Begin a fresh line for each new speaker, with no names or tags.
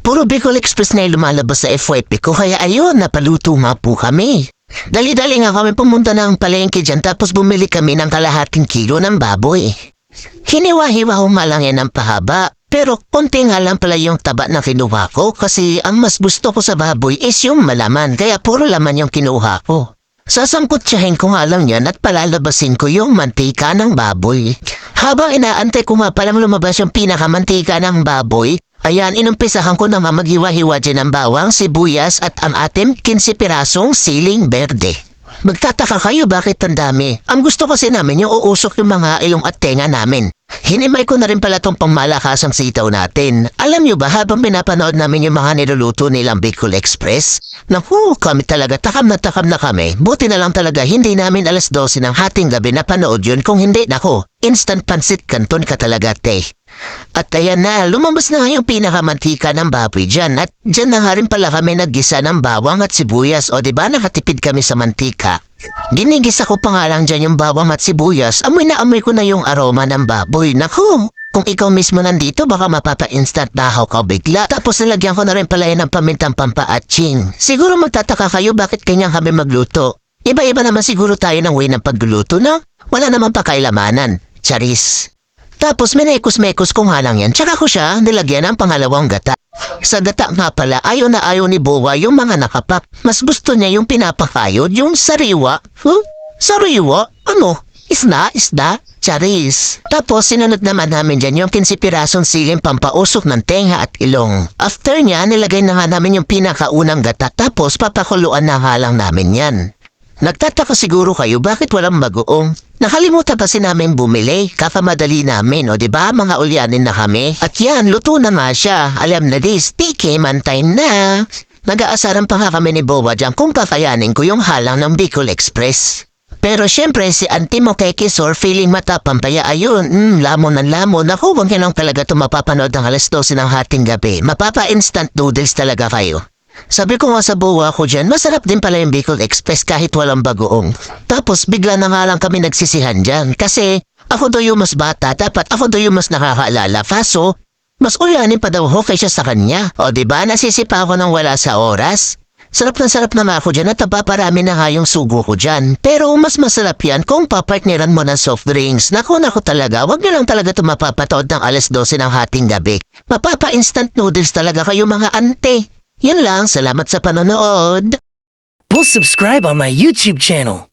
Puro Bicol Express na yung lumalabas sa FYP ko kaya ayun, napaluto nga po kami. Dali-dali nga kami pumunta ng palengke dyan tapos bumili kami ng kalahating kilo ng baboy. Hiniwa-hiwa nga lang yan ng pahaba. Pero konti nga lang pala yung taba na kinuha ko kasi ang mas gusto ko sa baboy is yung malaman kaya puro laman yung kinuha ko. Sasangkutsahin ko nga lang yan at palalabasin ko yung mantika ng baboy. Habang inaantay ko nga palang lumabas yung pinakamantika ng baboy, ayan inumpisahan ko na maghiwa-hiwa dyan ng bawang, sibuyas at ang ating 15 pirasong siling berde. Magtataka kayo bakit ang dami. Ang gusto kasi namin yung uusok yung mga ilong at tenga namin. Hinimay ko na rin pala tong pangmalakasang sitaw natin. Alam nyo ba habang pinapanood namin yung mga niluluto nilang Bicol Express? Naku, kami talaga takam na kami. Buti na lang talaga hindi namin alas 12 ng hating gabi na panood yun kung hindi, naku, instant pansit canton ka talaga, te. At ayan na, lumabas na nga yung pinakamantika ng baboy dyan at dyan na nga rin pala kami naggisa ng bawang at sibuyas o diba nakatipid kami sa mantika. Ginigisa ko pa nga lang dyan yung bawang at sibuyas, amoy na amoy ko na yung aroma ng baboy. Naku, kung ikaw mismo nandito baka mapapa-instant dahaw ka bigla. Tapos nilagyan ko na rin pala yan ng pamintang pampaatching. Siguro magtataka kayo bakit ganyan kami magluto. Iba-iba naman siguro tayo ng way ng pagluluto, no? Wala naman pa kailamanan. Charis. Tapos minekos-mekos ko nga lang yan, tsaka ko siya nilagyan ng pangalawang gata. Sa gata nga pala, ayaw na ayaw ni Bowa yung mga nakapak. Mas gusto niya yung pinapakayod, yung sariwa. Huh? Sariwa? Ano? Isda? Charis. Tapos sinunod naman namin dyan yung 15 pirasong siling pampausok ng tenga at ilong. After niya, nilagay na nga namin yung pinakaunang gata, tapos papakuluan na nga lang namin yan. Nagtataka siguro kayo bakit walang bagoong. Nakalimutan kasi namin bumili, kakamadali namin o diba mga ulyanin na kami. At yan, luto na nga siya. Alam na this, tike, mantay na. Nag-aasaran pa nga kami ni Bowa dyan kung kakayanin ko yung halang ng Bicol Express. Pero syempre si Auntie mo kay Kisor feeling matapang kaya ayun, lamon ng lamon. Naku, huwag yan lang talaga ito mapapanood ng alas 12 ng hating gabi. Mapapa-instant noodles talaga kayo. Sabi ko nga sa Bowa ko dyan, masarap din pala yung Bicol Express kahit walang bagoong. Tapos bigla na nga lang kami nagsisihan dyan kasi ako daw yung mas bata, dapat ako daw yung mas nakakaalala. Kaso, mas ulanin pa daw ho kaysa sa kanya. O diba, nasisipa ako ng wala sa oras? Sarap na ako dyan at napaparami na nga yung sugo ko dyan. Pero mas masarap yan kung papartneran mo ng soft drinks. Naku talaga, wag nyo lang talaga ito mapapatood ng alas 12 ng hating gabi. Mapapa-instant noodles talaga kayo mga ante. Yan lang, salamat sa panonood.
Please subscribe on my YouTube channel.